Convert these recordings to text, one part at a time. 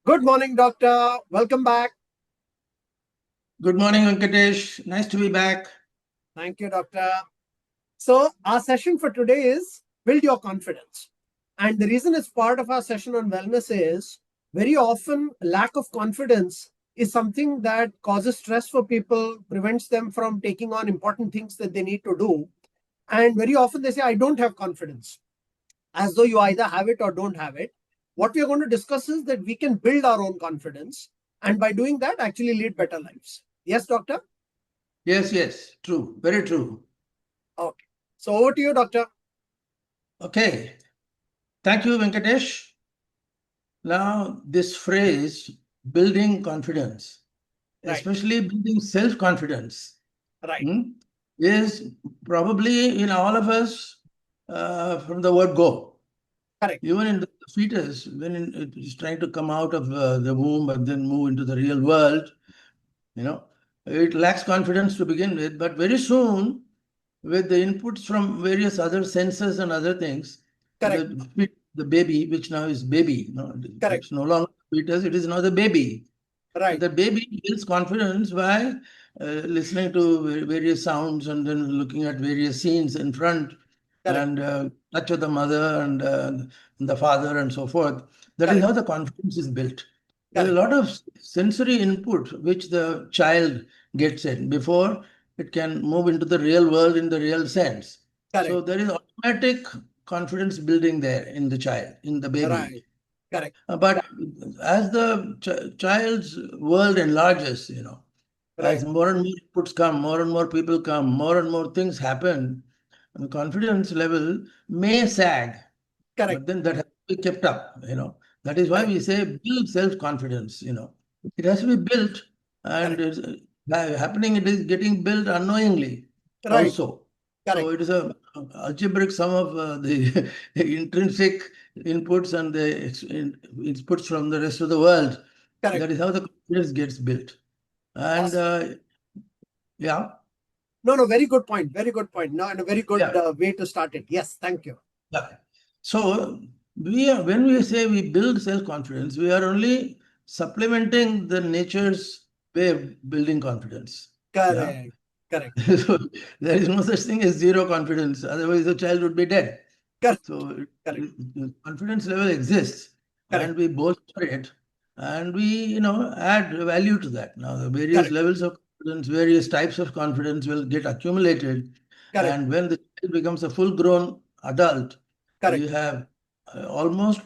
Good morning, doctor. Welcome back. Good morning, Venkatesh. Nice to be back. Thank you, doctor. So, our session for today is build your confidence. And the reason it's part of our session on wellness is very often lack of confidence is something that causes stress for people, prevents them from taking on important things that they need to do. And very often they say, I don't have confidence, as though you either have it or don't have it. What we are going to discuss is that we can build our own confidence. And by doing that, actually lead better lives. Yes, doctor? Yes, true. Very true. Okay. So over to you, doctor. Okay. Thank you, Venkatesh. Now, this phrase, building confidence, Right. especially building self-confidence, Right. is probably in all of us from the word go. Correct. Even in the fetus, when it is trying to come out of the womb and then move into the real world, it lacks confidence to begin with, but very soon, with the inputs from various other senses and other things, Correct. the baby, which now is baby, Correct. it's no longer fetus, it is now the baby. Right. The baby builds confidence by listening to various sounds and then looking at various scenes in front. Correct. And touch of the mother and the father and so forth. That is Correct. how the confidence is built. There's a Correct. lot of sensory input which the child gets in before it can move into the real world in the real sense. Correct. So there is automatic confidence building there in the child, in the baby. Right. Correct. But as the child's world enlarges, Right. as more and more inputs come, more and more people come, more and more things happen, the confidence level may sag, Correct. but then that has to be kept up. That is why Correct. we say build self-confidence. It has to be built, and Correct. it's happening. It is getting built unknowingly Right. also. So Correct. it is a algebraic sum of the intrinsic inputs and the inputs from the rest of the world. Correct. That is how the confidence gets built. And Awesome. yeah. No, very good point. Very good point. No, and a very good Yeah. way to start it. Yes, thank you. Yeah. So when we say we build self-confidence, we are only supplementing the nature's way of building confidence. Yeah. Correct. Correct. So there is no such thing as zero confidence. Otherwise, the child would be dead. Correct. So Correct. confidence level exists, Correct. and we bolster it, and we add value to that. Now the various Correct. levels of confidence, various types of confidence will get accumulated, Correct. and when the child becomes a full-grown adult, Correct. you have almost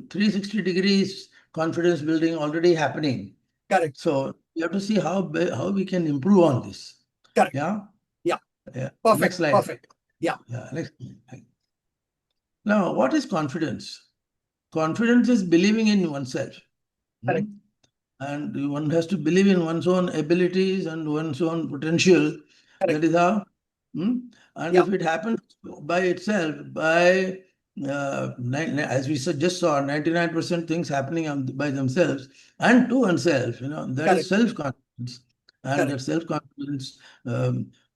360 degrees confidence building already happening. Correct. So you have to see how we can improve on this. Correct. Yeah. Yeah. Yeah. Perfect. Next slide. Perfect. Yeah. Yeah. Next slide. Now, what is confidence? Confidence is believing in oneself. Correct. And one has to believe in one's own abilities and one's own potential. Correct. That is how. And Yeah. if it happens by itself, by as we just saw, 99% things happening by themselves and to oneself, that Correct. is self-confidence. And Correct. that self-confidence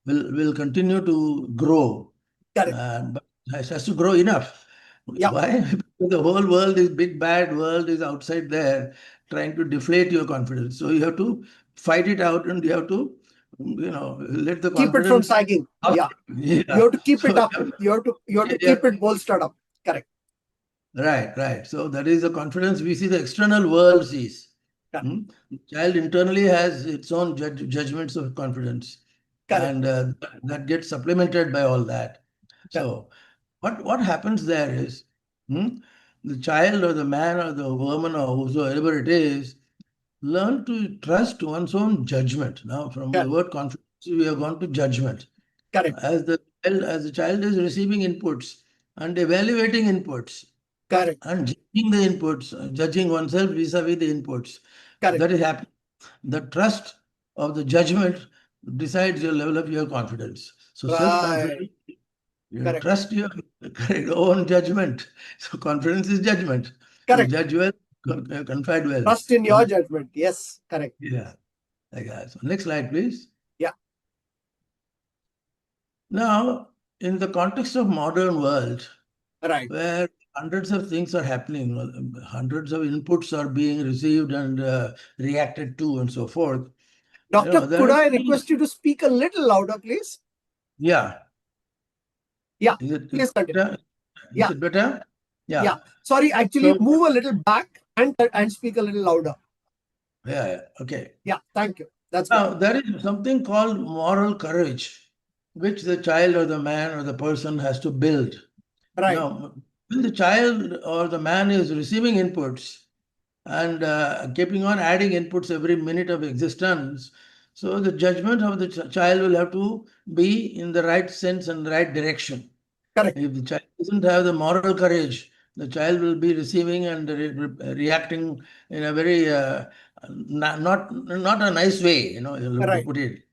will continue to grow. Correct. But it has to grow enough. Yeah. Why? Because the whole world is big bad world is outside there trying to deflate your confidence. So you have to fight it out, and you have to, let the Keep it from confidence sagging. up. Yeah. Yeah. You have to keep it So up. You have to yeah, keep it bolstered up. Correct. right. So that is the confidence we see the external world sees. Correct. The child internally has its own judgments of confidence, Correct. and that gets supplemented by all that. Correct. So what happens there is the child or the man or the woman or whosoever it is learn to trust one's own judgment. Now, from the Correct. word confidence, we have gone to judgment. Correct. As the child is receiving inputs and evaluating inputs Correct. and judging the inputs, judging oneself vis-a-vis the inputs, Correct. that is happening. The trust of the judgment decides your level of your confidence. So Right. self-confidence, you Correct. trust your own judgment. So confidence is judgment. You Correct. judge well, confide well. Trust in your judgment. Yes. Correct. Yeah. Like that. So next slide, please. Yeah. Now, in the context of modern world, Right. where hundreds of things are happening. Hundreds of inputs are being received and reacted to, and so forth. Doctor, There could are I request you to speak a little louder, please? yeah. Yeah, Is it please continue. better? Is Yeah, it better? yeah. Yeah. Sorry, actually, So move a little back and speak a little louder. yeah. Okay. Yeah, thank you. That's good. Now there is something called moral courage, which the child or the man or the person has to build. Right, Now, when the child or the man is receiving inputs and keeping on adding inputs every minute of existence, so the judgment of the child will have to be in the right sense and right direction. correct. If the child doesn't have the moral courage, the child will be receiving and reacting in a very not a nice way, to Right, put it.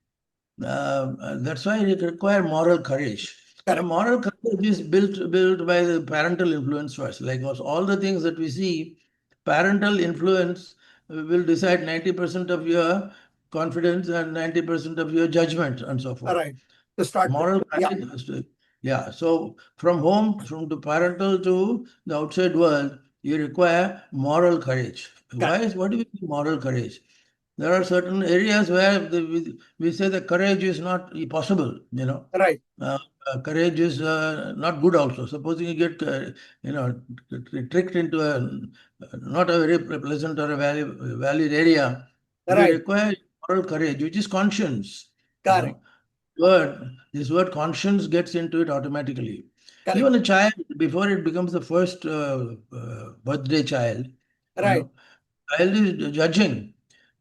That's why it requires moral courage. And correct. moral courage is built by the parental influence first. Like all the things that we see, parental influence will decide 90% of your confidence and 90% of your judgment and so forth. Right. To start with. Moral Yeah, courage has to, yeah. So from home, from the parental to the outside world, you require moral courage. correct. What do we mean moral courage? There are certain areas where we say that courage is not possible. Right, Courage is not good also. Supposing you get, tricked into a not a very pleasant or a valid area, you right. require moral courage, which is conscience. You Correct, know, this word conscience gets into it automatically. correct. Even a child, before it becomes the first birthday child, you Right, know, child is judging.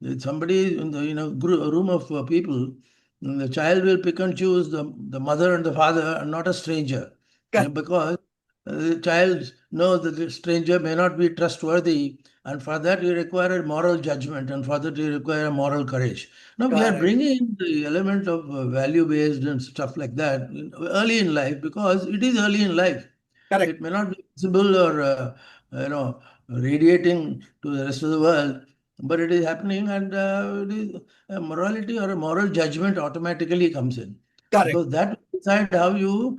If somebody in the room of people, the child will pick and choose the mother and the father and not a stranger. correct. Because the child knows that the stranger may not be trustworthy, and for that you require a moral judgment, and for that you require a moral courage. Now we are Correct, bringing in the element of value based and stuff like that early in life, because it is early in life. correct, It may not be visible or you know radiating to the rest of the world, but it is happening, and it is a morality or a moral judgment automatically comes in, correct, because that will decide how you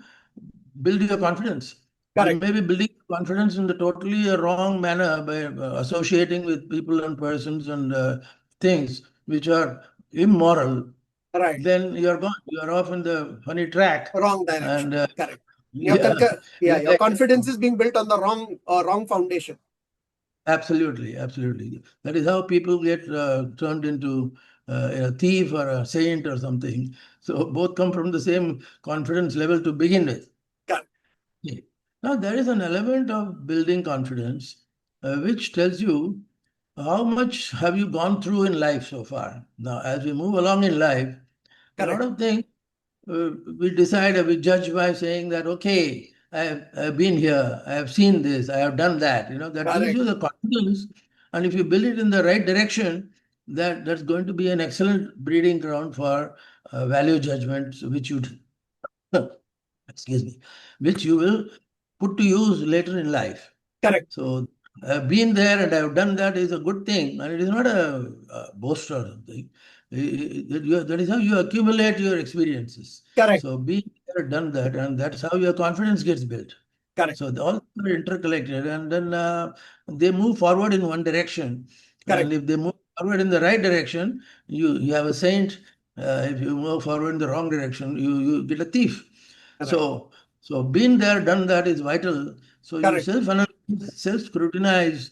build your confidence. You correct. may be building confidence in the totally wrong manner by associating with people and persons and things which are immoral. Right. Then you're gone. You're off in the funny track, Wrong direction. and Correct. yeah, Yeah, it's your like confidence is being built on the wrong foundation. absolutely, absolutely. That is how people get turned into a thief or a saint or something. So both come from the same confidence level to begin with. Correct, Okay. Now, there is an element of building confidence which tells you how much have you gone through in life so far. Now, as we move along in life, a lot correct, of things we decide or we judge by saying that, okay, I've been here, I have seen this, I have done that. That gives correct, you the confidence. And if you build it in the right direction, that's going to be an excellent breeding ground for value judgments, excuse me, which you will put to use later in life. correct, So I've been there and I've done that is a good thing, and it is not a boast or something. That is how you accumulate your experiences. correct, So being there, done that, and that's how your confidence gets built. correct, So all are interconnected, and then they move forward in one direction. And correct, if they move forward in the right direction, you have a saint. If you move forward in the wrong direction, you get a thief. right, So being there, done that is vital. So you correct, self-analyze, self-scrutinize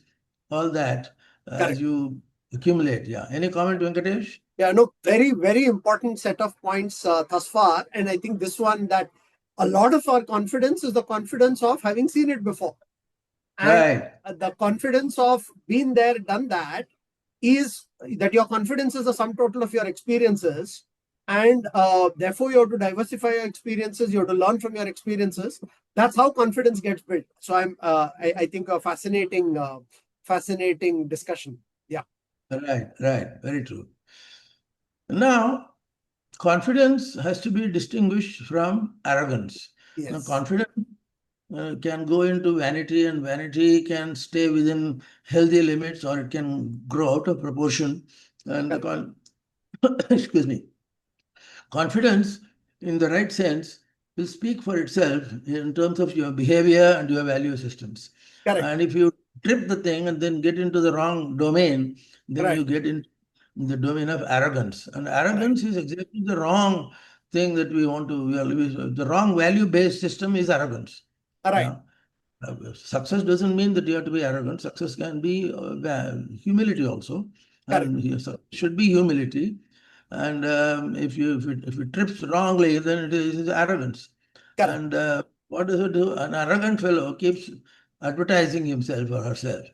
all that as correct. you accumulate. Yeah. Any comment, Venkatesh? Yeah, no, very, very important set of points thus far. And I think this one that a lot of our confidence is the confidence of having seen it before. And Right. the confidence of being there, done that is that your confidence is the sum total of your experiences. And therefore, you have to diversify your experiences. You have to learn from your experiences. That's how confidence gets built. So I think a fascinating discussion. Yeah. Right. Right. Very true. Now, confidence has to be distinguished from arrogance. Now, Yes. confidence can go into vanity, and vanity can stay within healthy limits, or it can grow out of proportion. And Correct. excuse me, confidence, in the right sense, will speak for itself in terms of your behavior and your value systems. Correct. And if you trip the thing and then get into the wrong domain, then Right. you get in the domain of arrogance. And arrogance is exactly the wrong thing that we want to, the wrong value-based system is arrogance. Right. Yeah. Success doesn't mean that you have to be arrogant. Success can be humility also, Correct. and yes, should be humility. And if it trips wrongly, then it is arrogance. Correct. And what does it do? An arrogant fellow keeps advertising himself or herself.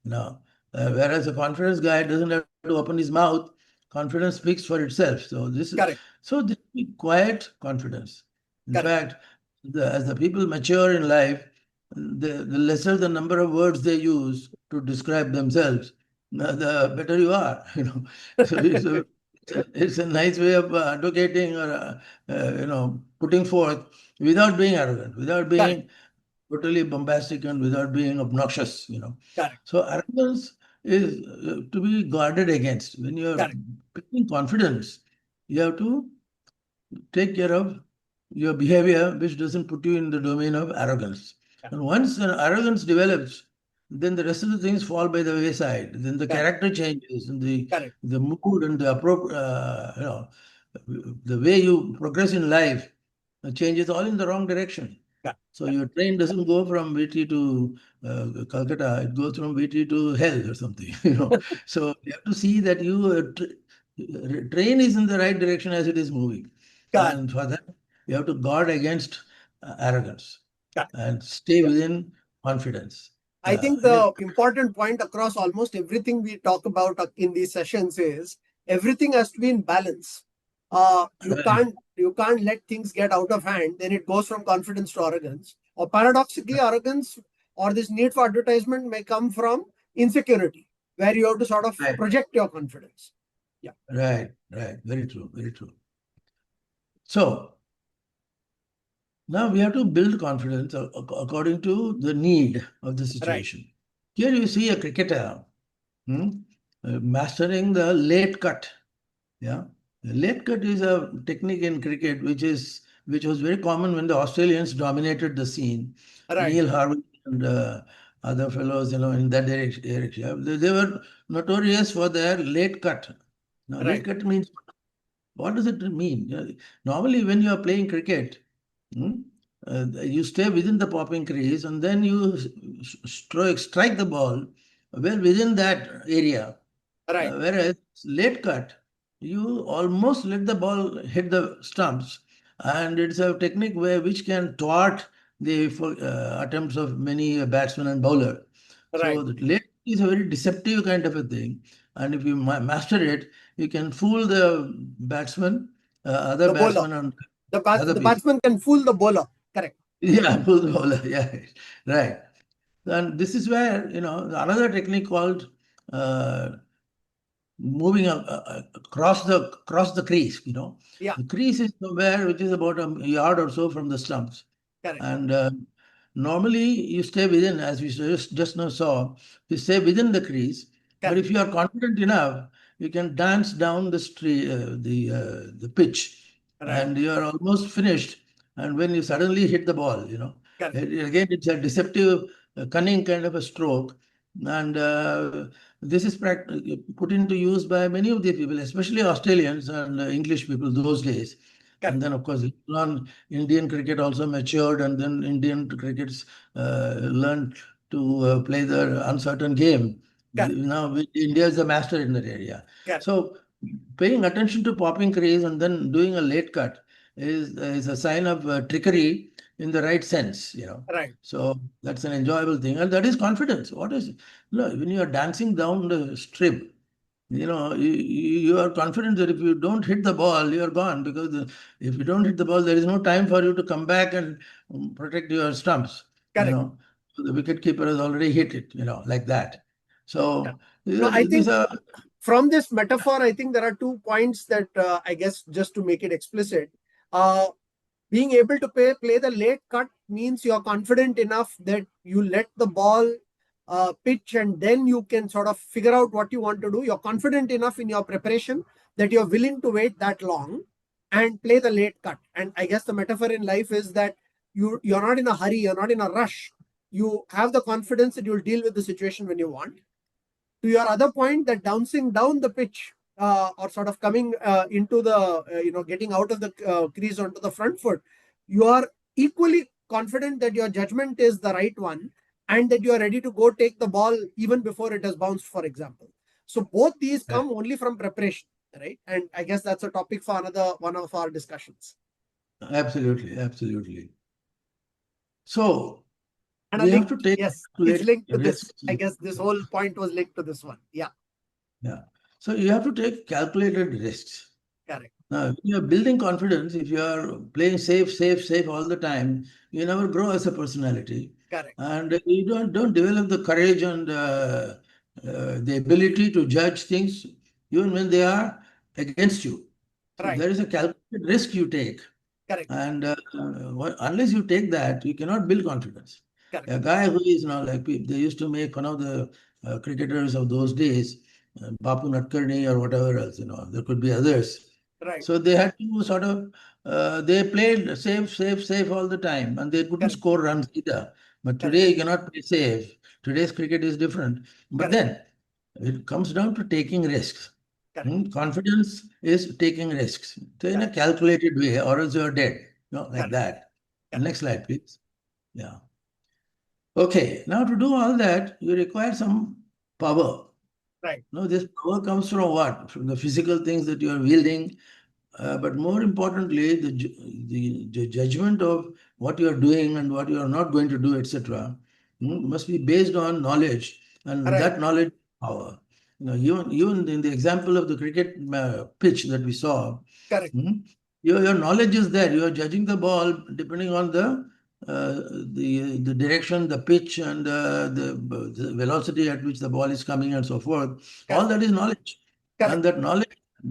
Now, whereas a confidence guy doesn't have to open his mouth. Confidence speaks for itself. So this Correct. is quiet confidence. In Correct. fact, as the people mature in life, the lesser the number of words they use to describe themselves, the better you are. So it's a nice way of advocating or putting forth without being arrogant, without Correct. being totally bombastic, and without being obnoxious. Correct. So arrogance is to be guarded against. When you are Correct. building confidence, you have to take care of your behavior, which doesn't put you in the domain of arrogance. And once an arrogance develops, then the rest of the things fall by the wayside. Then the Correct. character changes, and Correct. the mood and the the way you progress in life changes all in the wrong direction. Correct. So your train doesn't go from Viti to Calcutta; it goes from Viti to hell or something. So you have to see that your train is in the right direction as it is moving. Correct. And for that, you have to guard against arrogance Correct. and stay within confidence. I think the important point across almost everything we talk about in these sessions is everything has to be in balance. You can't let things get out of hand. Then it goes from confidence to arrogance. Or paradoxically, arrogance or this need for advertisement may come from insecurity, where you have to sort of project your confidence. Yeah. Right. Very true. Very true. So now we have to build confidence according to the need of the situation. Right. Here you see a cricketer mastering the late cut. Yeah, the late cut is a technique in cricket which was very common when the Australians dominated the scene. Right. Neil Harvey and other fellows, in that direction. They were notorious for their late cut. Now, right. Late cut means, what does it mean? Normally, when you are playing cricket, you stay within the popping crease and then you strike the ball well within that area. Right. Whereas late cut, you almost let the ball hit the stumps, and it's a technique which can thwart the attempts of many batsmen and bowler. Right. So the late is a very deceptive kind of a thing, and if you master it, you can fool the batsman, other batsmen, and the batsman can fool the bowler. Correct. Yeah, fool the bowler. Yeah, right. And this is where another technique called moving across the crease. Yeah. The crease is somewhere which is about a yard or so from the stumps. Correct. And normally you stay within, as we just now saw, you stay within the crease. Correct. But if you are confident enough, you can dance down the pitch. Right. And you are almost finished. And when you suddenly hit the ball, again, it's a deceptive, cunning kind of a stroke. And this is put into use by many of the people, especially Australians and English people those days. Correct. And then, of course, Indian cricket also matured, and then Indian crickets learned to play the uncertain game. Correct. Now, India is the master in that area. Correct. So, paying attention to popping crease and then doing a late cut is a sign of trickery in the right sense. Right. So that's an enjoyable thing, and that is confidence. When you are dancing down the strip, you are confident that if you don't hit the ball, you are gone, because if you don't hit the ball, there is no time for you to come back and protect your stumps. Correct. The wicket keeper has already hit it, like that. So I think from this metaphor, I think there are 2 points that I guess just to make it explicit. Being able to play the late cut means you're confident enough that you let the ball pitch, and then you can sort of figure out what you want to do. You're confident enough in your preparation that you're willing to wait that long and play the late cut. And I guess the metaphor in life is that you're not in a hurry, you're not in a rush. you have the confidence that you'll deal with the situation when you want. To your other point, that bouncing down the pitch or sort of coming into the, getting out of the crease onto the front foot, you are equally confident that your judgment is the right one and that you are ready to go take the ball even before it has bounced, for example. So both these come only from preparation, right? And I guess that's a topic for another one of our discussions. Absolutely, absolutely. So And a we have link, to take yes, it's calculated linked to this. risks. I guess this whole point was linked to this one. Yeah, Yeah. So you have to take calculated risks. correct, Now, if you are building confidence, if you are playing safe, safe, safe all the time, you never grow as a personality, correct, and you don't develop the courage and the ability to judge things even when they are against you. So right, there is a calculated risk you take, correct, and unless you take that, you cannot build confidence. correct, A guy who is now like they used to make one of the cricketers of those days, Bapu Nadkarni or whatever else, there could be others. right, So they had to sort of they played safe, safe, safe all the time, and they couldn't correct, score runs either. But correct, today you cannot play safe. Today's cricket is different. But correct, then it comes down to taking risks. correct, Confidence is taking risks. So in a correct, calculated way, or else you're dead. Like correct, that. correct, Next slide, please. Yeah. Okay. Now to do all that, you require some power. right, No, this power comes from what? From the physical things that you are wielding, but more importantly, the judgment of what you are doing and what you are not going to do, etc., must be based on knowledge, and right, that knowledge is power. Even in the example of the cricket pitch that we saw, correct, hmm, your knowledge is there. You are judging the ball depending on the direction, the pitch, and the velocity at which the ball is coming, and so forth. All correct, that is knowledge, and correct, that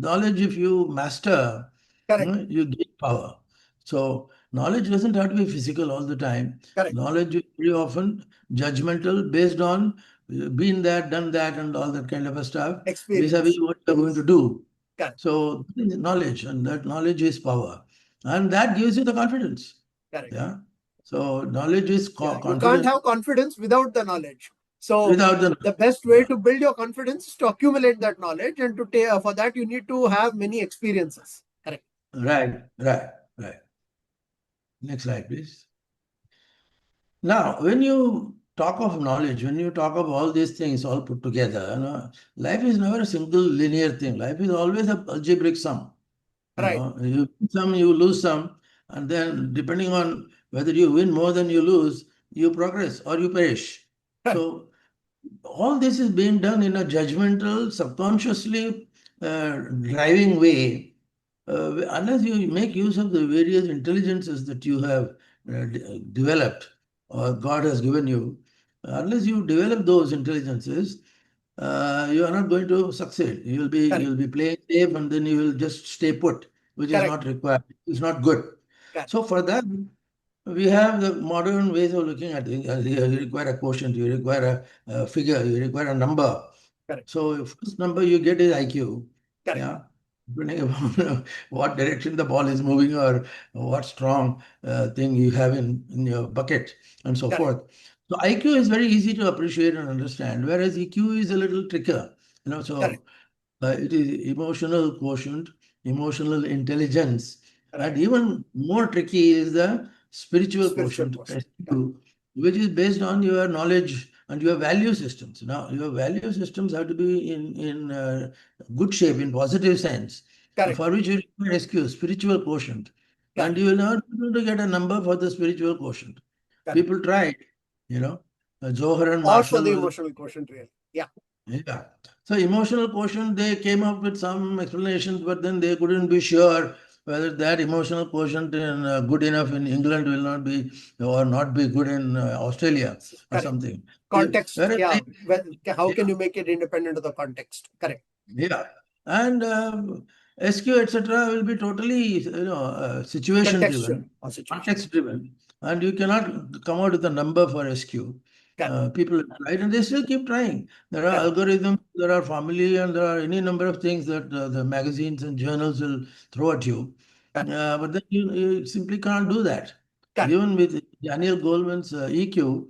knowledge, if you master, correct, you gain power. So knowledge doesn't have to be physical all the time. correct. Knowledge is very often judgmental, based on been there, done that, and all that kind of a stuff, vis-a-vis Experience. what you're going to do. Correct, So that is knowledge, and that knowledge is power, and that gives you the confidence. correct. Yeah. So knowledge is Yeah, you can't confidence have confidence without the knowledge. So without the the best way yeah. to build your confidence is to accumulate that knowledge, and to take for that you need to have many experiences. Correct. Right, right, right. Next slide, please. Now, when you talk of knowledge, when you talk of all these things all put together, life is never a single linear thing. Life is always a algebraic sum. Right. You win some, you lose some, and then depending on whether you win more than you lose, you progress or you perish. Right. So all this is being done in a judgmental, subconsciously driving way. Unless you make use of the various intelligences that you have developed or God has given you, unless you develop those intelligences, you are not going to succeed. Correct. You'll be playing safe, and then you will just stay put, which is Correct. not required. It's not good. Correct. So for that, we have the modern ways of looking at things. You require a quotient, you require a figure, you require a number. Correct. So first number you get is IQ. Correct. Yeah. Depending upon what direction the ball is moving, or what strong thing you have in your bucket, and so Correct. forth. So IQ is very easy to appreciate and understand, whereas EQ is a little trickier. Correct. So it is emotional quotient, emotional intelligence, and Right. even more tricky is the spiritual Spiritual quotient, portion. Correct. SQ, which is based on your knowledge and your value systems. Now, your value systems have to be in good shape, in positive sense, Correct. for which you require SQ, spiritual quotient. And Correct. you will not be able to get a number for the spiritual quotient. Correct. People tried, you know, Zohar and Or for the Marshall. emotional quotient, really. Yeah. Yeah. So emotional quotient, they came up with some explanations, but then they couldn't be sure whether that emotional quotient in good enough in England will not be, or not be good in Australia or Correct. something. Context. Whereas Yeah. How can yeah, you make it independent of the context? Correct. yeah. And SQ, etc., will be totally, situation Contextual driven, or situation. context driven, and you cannot come out with a number for SQ. Correct. People have tried, and they still keep trying. There are Correct. algorithms, there are family, and there are any number of things that the magazines and journals will throw at you. Correct. But then you simply can't do that. Correct. Even with Daniel Goleman's EQ,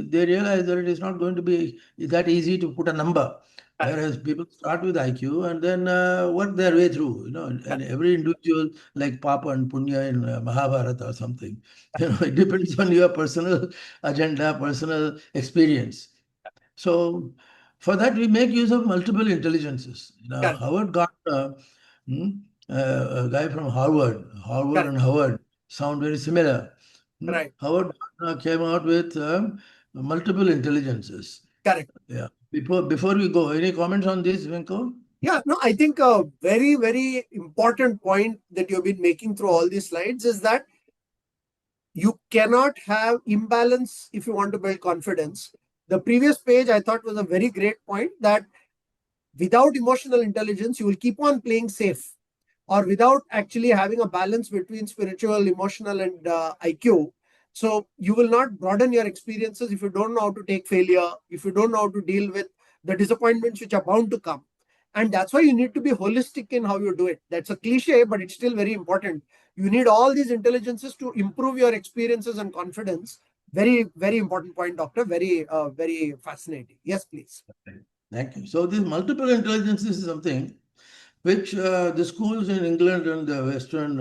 they realize that it is not going to be that easy to put a number. Correct. Whereas people start with IQ and then work their way through, and Correct. every individual, like Papa and Punya in Mahabharata or something, it depends on your personal agenda, personal experience. So for that, we make use of multiple intelligences. Correct. Howard Gardner, hmm, a guy from Harvard, Harvard Correct. and Howard sound very similar. Right. Howard Gardner came out with multiple intelligences. Correct. Yeah. Before we go, any comments on this, Venko? Yeah, no, I think a very, very important point that you've been making through all these slides is that you cannot have imbalance if you want to build confidence. The previous page I thought was a very great point that without emotional intelligence, you will keep on playing safe, or without actually having a balance between spiritual, emotional, and IQ. So you will not broaden your experiences if you don't know how to take failure, if you don't know how to deal with the disappointments which are bound to come. And that's why you need to be holistic in how you do it. That's a cliche, but it's still very important. You need all these intelligences to improve your experiences and confidence. Very, very important point, doctor. Very, very fascinating. Yes, please. Thank you. So this multiple intelligences is something which the schools in England and the Western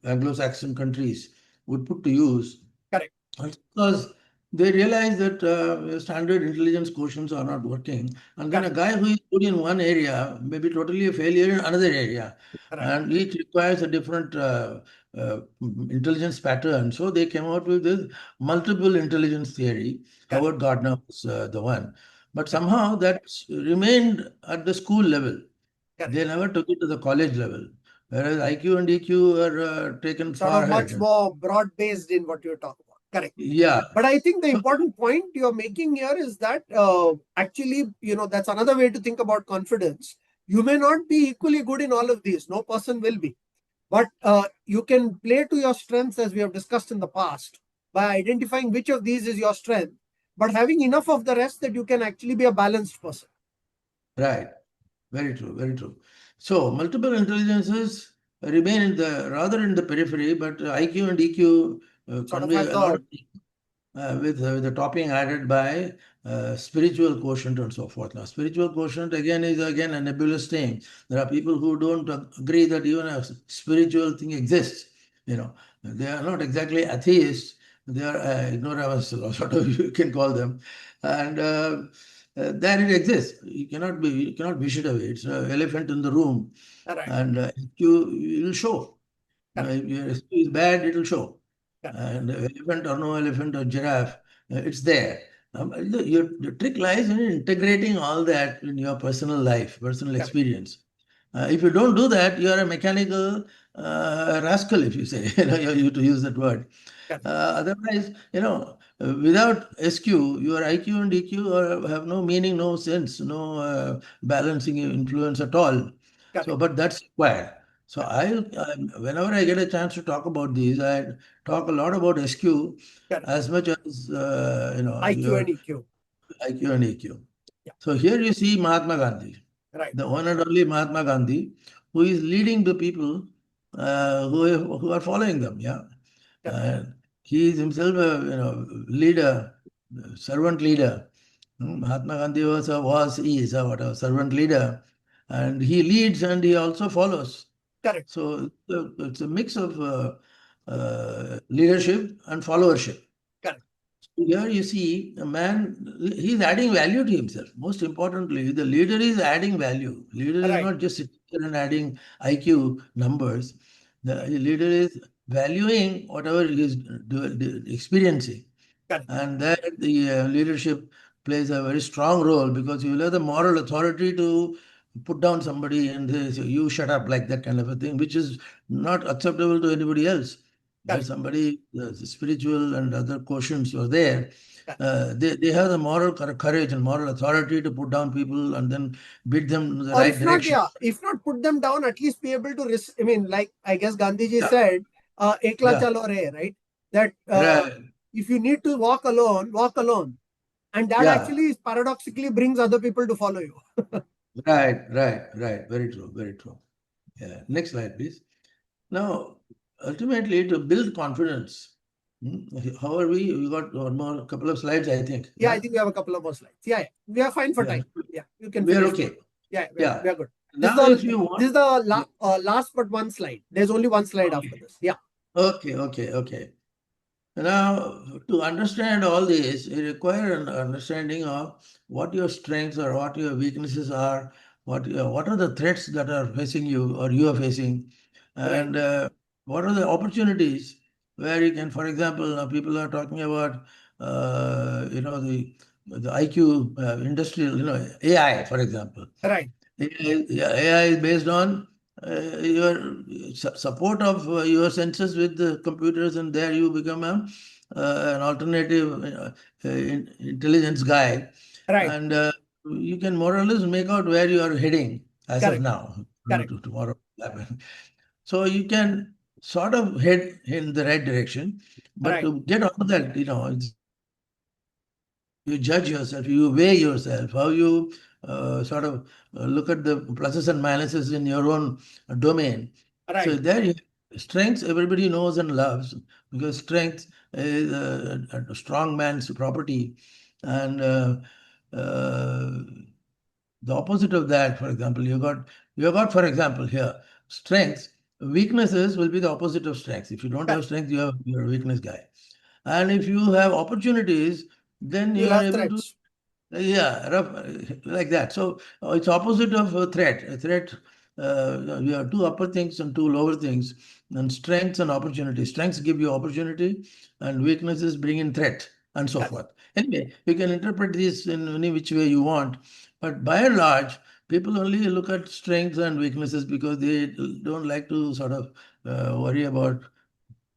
Anglo-Saxon countries would put to use. Correct. Because they realize that standard intelligence quotients are not working, and then a Correct. guy who is good in one area may be totally a failure in another area, Right. and each requires a different intelligence pattern. So they came out with this multiple intelligence theory. Correct. Howard Gardner was the one, but Correct. somehow that remained at the school level. Correct. They never took it to the college level, whereas IQ and EQ are taken Sort far of much ahead. more broad based in what you talk about. Correct. Yeah. But I think the So important point you're making here is that actually, that's another way to think about confidence. You may not be equally good in all of these. No person will be. But you can play to your strengths as we have discussed in the past by identifying which of these is your strength, but having enough of the rest that you can actually be a balanced person. right. Very true, very true. So multiple intelligences remain rather in the periphery, but IQ and EQ Sort of convey has a lot the of with the topping added by spiritual quotient and so forth. Now, spiritual quotient again is again a nebulous thing. There are people who don't agree that even a spiritual thing exists. They are not exactly atheists. They are ignoramus, sort of you can call them, and there it exists. You cannot wish it away. It's an elephant in the room, right. and it will show. Correct. If your SQ is bad, it will show. Correct. And elephant or no elephant or giraffe, it's there. The trick lies in integrating all that in your personal life, personal Correct. experience. If you don't do that, you are a mechanical rascal, if you say, you to use that word. Correct. Otherwise, without SQ, your IQ and EQ have no meaning, no sense, no balancing influence at all. Correct. So, but that's required. So Correct. whenever I get a chance to talk about these, I talk a lot about SQ Correct. as much as IQ and your EQ. IQ and EQ. Yeah. So here you see Mahatma Gandhi, Right. the one and only Mahatma Gandhi, who is leading the people who are following them. Yeah, Correct. he is himself a leader, servant leader. Mahatma Gandhi is a whatever servant leader, and he leads and he also follows. Correct. So it's a mix of leadership and followership. Correct. Here you see a man, he's adding value to himself. Most importantly, the leader is adding value. Leader is Right. not just sitting there and adding IQ numbers. The leader is valuing whatever he is experiencing. Correct. And there the leadership plays a very strong role because you will have the moral authority to put down somebody and say, you shut up, like that kind of a thing, which is not acceptable to anybody else. Where Correct. somebody, the spiritual and other quotients are there, Correct. they have the moral courage and moral authority to put down people and then beat them in the Or right if not, direction. yeah, if not put them down, at least be able to I mean, like I guess Gandhiji Yeah, said, ekla yeah, chalo re, right? That right, if you need to walk alone, walk alone. And that yeah, actually paradoxically brings other people to follow you. right. Very true, very true. Yeah. Next slide, please. Now, ultimately, to build confidence, How are we? We got one more couple of slides, I think. Yeah, I Yeah. think we have a couple of more slides. Yeah, yeah. We are fine for Yeah. time. Yeah, you can We are finish. okay. Yeah, we Yeah. are good. Now, if you This want. is the Yeah. last but one slide. There's only one slide after Okay. this. Yeah, Okay. Now, to understand all this, you require an understanding of what your strengths or what your weaknesses are, what are the threats that are facing you or you are facing, right, and what are the opportunities where you can, for example, now people are talking about, the IQ industrial, AI, for example. right, AI is based on your support of your senses with the computers, and there you become an alternative intelligence guy, right. and you can more or less make out where you are heading as of Correct, now. correct. To tomorrow will happen. So you can sort of head in the right direction, but Right, to get all that, you judge yourself, you weigh yourself, how you sort of look at the pluses and minuses in your own domain. So right, there, strengths everybody knows and loves, because strength is a strong man's property, and uh, the opposite of that, for example, you got, for example, here strengths. Weaknesses will be the opposite of strengths. If you don't have correct. strength, you're a weakness guy. And if you have opportunities, then you You'll are have able to, threats. yeah, like that. So it's opposite of a threat. A threat, you have two upper things and two lower things, and strengths and opportunity. Strengths give you opportunity, and weaknesses bring in threat, and so Correct, forth. Anyway, you can interpret this in any which way you want, but by and large, people only look at strengths and weaknesses because they don't like to sort of worry about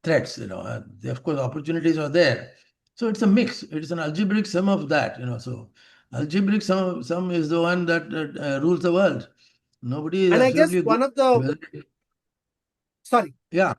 threats, of course, opportunities are there. So it's a mix. It's an algebraic sum of that. So algebraic sum is the one that rules the world. Nobody is and I guess absolutely good. one of the sorry, Yeah,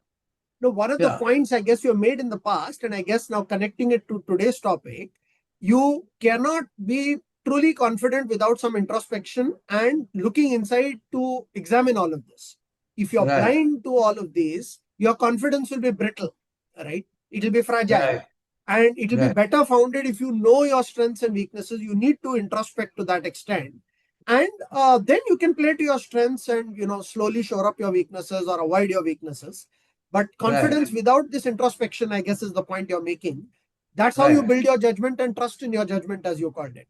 no, one of the yeah, points I guess you have made in the past, and I guess now connecting it to today's topic, you cannot be truly confident without some introspection and looking inside to examine all of this. If you're right, blind to all of these, your confidence will be brittle, right? It will be fragile. right, And it will be right, better founded if you know your strengths and weaknesses. You need to introspect to that extent. And then you can play to your strengths and slowly shore up your weaknesses or avoid your weaknesses. But right, confidence without this introspection, I guess, is the point you're making. That's how you right. build your judgment and trust in your judgment, as you called it.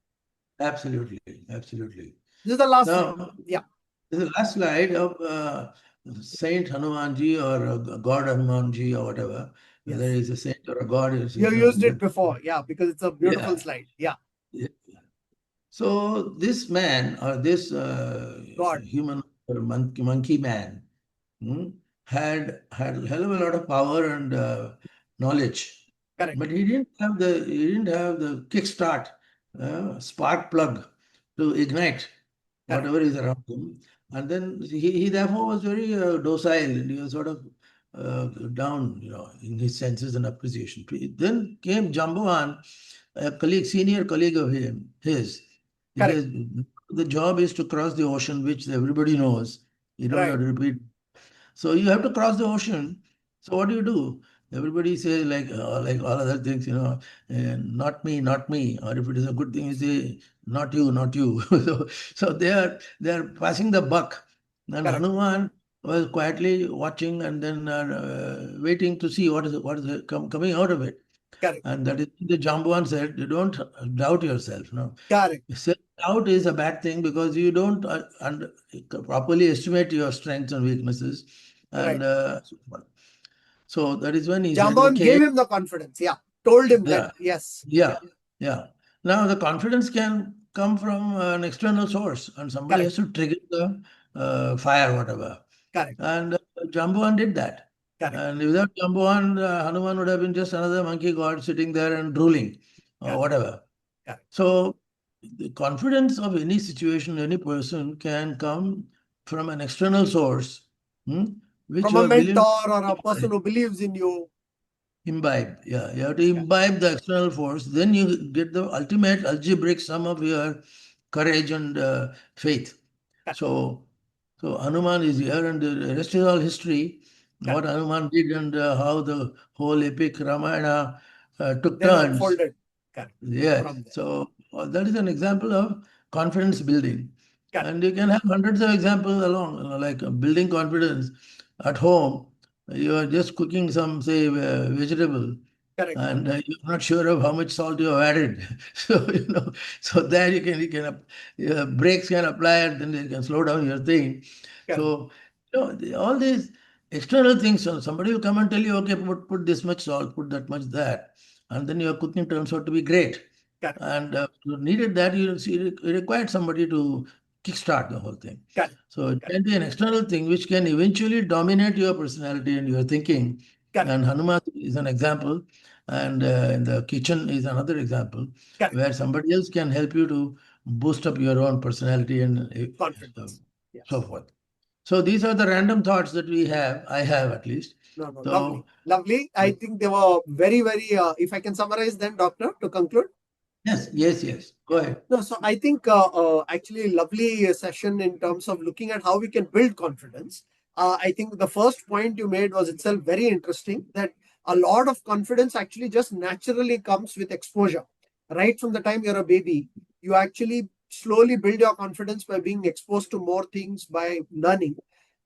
Absolutely, absolutely. This is the last slide. Now, Yeah. this is the last slide of Saint Hanumanji or God Hanumanji or whatever. Whether Yes. he's a saint or a god, You have used it before. Yeah, because it's a beautiful yeah. slide. Yeah. So this man or this God. human or monkey man, hmm, had a hell of a lot of power and knowledge, Correct. but he didn't have the kickstart, spark plug to ignite Correct. whatever is around him, and then he therefore was very docile, and he was sort of down, in his senses and appreciation. Then came Jambavan, a colleague, senior colleague of his. He Correct. says the job is to cross the ocean, which everybody knows. You don't have Right. to repeat. So you have to cross the ocean. So what do you do? Everybody says like all other things, not me, not me. Or if it is a good thing, you say not you, not you. So they are passing the buck. And Correct. Hanuman was quietly watching and then waiting to see what is coming out of it. Correct. And that is the Jambuan said, you don't doubt yourself. No, Correct. self-doubt is a bad thing because you don't properly estimate your strengths and weaknesses. Right. And so that is when he said, Jambon okay, gave him the confidence. Yeah. Told him that. yeah, Yes. yeah, yeah. Now the confidence can come from an external source, and somebody Correct. has to trigger the fire, whatever. Correct. And Jambuan did that. Correct. And without Jambuan, Hanuman would have been just another monkey god sitting there and drooling or Correct. whatever. Correct. So the confidence of any situation, any person can come from an external source, hmm, which From you a are willing mentor or a to person who believes in you. imbibe. Yeah, you have to Yeah. imbibe the external force. Then you get the ultimate algebraic sum of your courage and faith. Correct. So, so Hanuman is here, and the rest is all history. what Hanuman did and how the whole epic Ramayana took Then turns. unfolded. Correct. Yes. From there. So that is an example of confidence building. Correct. And you can have hundreds of examples along, like building confidence at home. You are just cooking some, say, vegetable, Correct. and you're not sure of how much salt you have added. So, so there your brakes can apply and then you can slow down your thing. Correct. So, all these external things, so somebody will come and tell you, okay, put this much salt, put that much that, and then your cooking turns out to be great. Correct. And you needed that, you required somebody to kickstart the whole thing. Correct. So it can be an external thing which can eventually dominate your personality and your thinking. Correct. And Hanuman is an example, and in the kitchen is another example Correct. where somebody else can help you to boost up your own personality and Confidence. Yes. so forth. So these are the random thoughts that we have. I have at least. No, So, lovely. Lovely. I think they were very, very, if I can summarize them, Doctor, to conclude. yes. Go ahead. No, so I think actually lovely session in terms of looking at how we can build confidence. I think the first point you made was itself very interesting, that a lot of confidence actually just naturally comes with exposure. Right from the time you're a baby, you actually slowly build your confidence by being exposed to more things, by learning.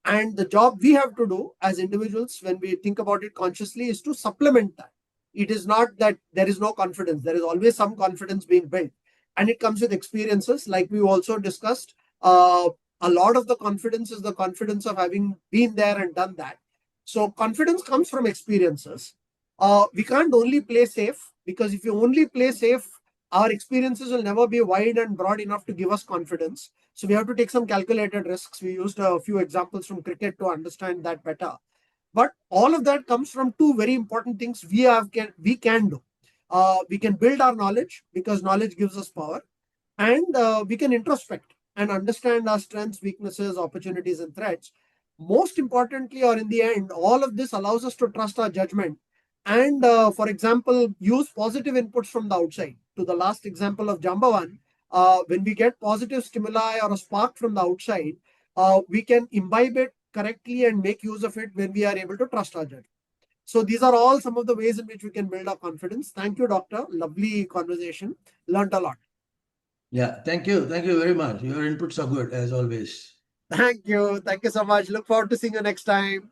And the job we have to do as individuals, when we think about it consciously, is to supplement that. It is not that there is no confidence, there is always some confidence being built. And it comes with experiences, like we also discussed. A lot of the confidence is the confidence of having been there and done that. So, confidence comes from experiences. We can't only play safe, because if you only play safe, our experiences will never be wide and broad enough to give us confidence. So we have to take some calculated risks. We used a few examples from cricket to understand that better. But all of that comes from two very important things we can do. We can build our knowledge, because knowledge gives us power, and we can introspect and understand our strengths, weaknesses, opportunities, and threats. Most importantly, or in the end, all of this allows us to trust our judgment and, for example, use positive inputs from the outside. To the last example of Jambavan, when we get positive stimuli or a spark from the outside, we can imbibe it correctly and make use of it when we are able to trust our judgment. So these are all some of the ways in which we can build our confidence. Thank you, Doctor. Lovely conversation. Learned a lot. Yeah, thank you. Thank you very much. Your inputs are good, as always. Thank you. Thank you so much. Look forward to seeing you next time.